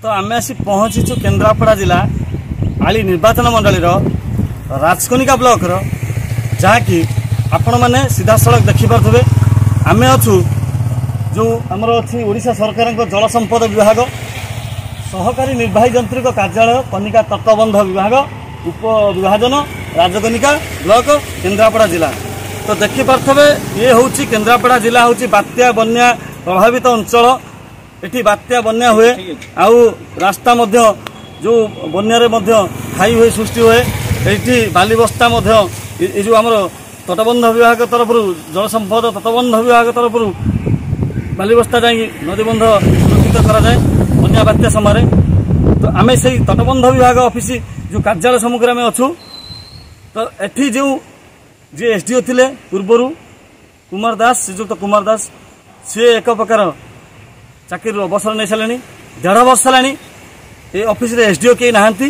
तो आम आसी पहुँचीचु केन्द्रापड़ा जिला आली निर्वाचन मंडल राजकनिका ब्लॉक जहाँकि आपण मैंने सीधा सड़क देखिपे आम अच्छु जो आमर अच्छी ओडिशा सरकार जल संपद विभाग सहकारी निर्वाही यंत्रिक कार्यालय कनिका तटबंध विभाग उप विभाजन राजकनिका ब्लॉक केन्द्रापड़ा जिला। तो देखिपे ये हूँ केन्द्रापड़ा जिला हूँ बात्या बन्या प्रभावित अंचल। एठी बात्या बन्या हुए आउ रास्ता मध्य जो बन्यारे मध्य खाई हुए सृष्टि हुए एठी बाली बस्ता मध्य ये जो आमर तटबंध विभाग तरफ जल संपद तटबंध विभाग तरफ बाली बस्ता जाई नदीबंध सुरक्षित करा जाए बन्या बात्या समय। तो आम से तटबंध विभाग ऑफिस जो कार्यालय सम्मुखें आम अच्छू। तो एठी जो जी एसडीओ थिले पूर्वर कुमार दास श्रीजुक्त कुमार दास सी एक प्रकार चाकरी अवसर नहीं सारे 1.5 वर्ष है ऑफिस रे एसडीओ कहीं नहांती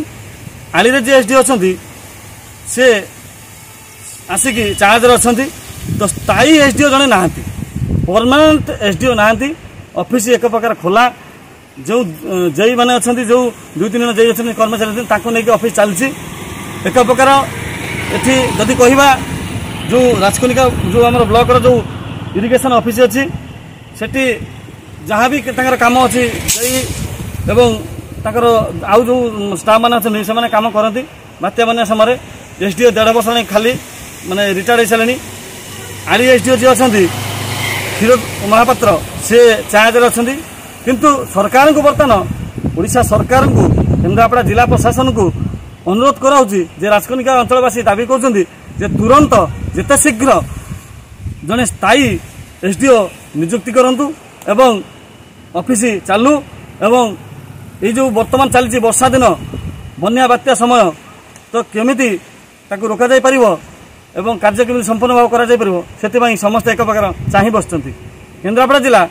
आली रे जे एसडीओ अच्छा सी आसिकी चार्ज अच्छा। तो स्थायी एसडीओ जड़े नहांती परमानेंट एसडीओ नहांती ऑफिस एक प्रकार खोला जो जेई माने अच्छा जो 2-3 जन जेई अच्छा कर्मचारी नहीं ऑफिस चलती एक प्रकार एठी जदि कहवा जो राजकनिका जो आम ब्लॉक जो इरिगेशन ऑफिस अच्छी सेठी जहाँ भी काम अच्छी एवं आउ जो स्टाफ मैंने अच्छे से कम करती बात्या बन्या समय एसडीओ 1.5 वर्ष खाली माने रिटायर्ड हो सारे आली एसडीओ जी अच्छा क्षीर महापात्र सी चार्ज अच्छा किंतु सरकार को बर्तमान ओडिशा सरकार को केन्द्रापड़ा जिला प्रशासन को अनुरोध कराऊँगी राजकनिका अंचलवासी दाबी कर तुरंत जिते शीघ्र जड़े स्थायी एसडीओ नियुक्ति करंतु एवं ऑफिस चालू एवं ये जो वर्तमान चलती वर्षा दिन बन्या बात्या समय तो केमिति ताकू रोका जाई परिवो एवं कार्य केमिति संपन्न भाव करा जाई परिवो सेति समस्त एक प्रकार चाहि बसचंती। केन्द्रापड़ा जिला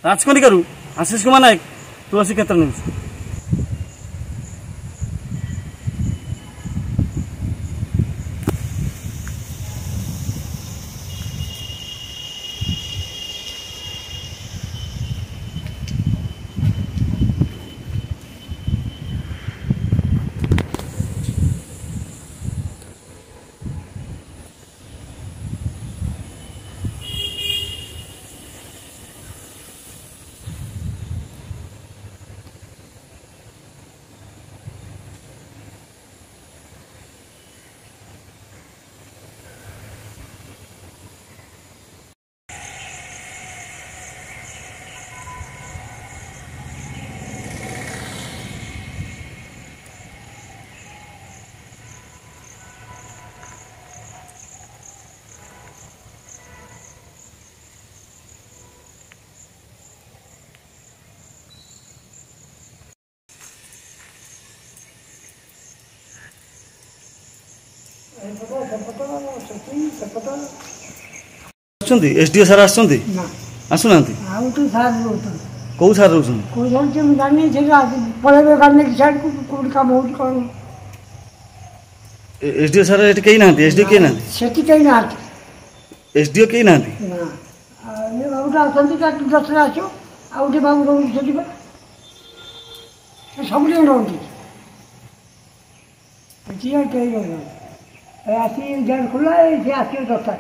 राजकनिकारु आशीष कुमार नायक तुलसी क्षेत्र न्यूज। एसडीओ सार आसुना कौ सार एसडीओ सार ये कहीं ना एसडीओ कहीं ना एसडीओ कहीं ना सब आसी खुला है 10 टा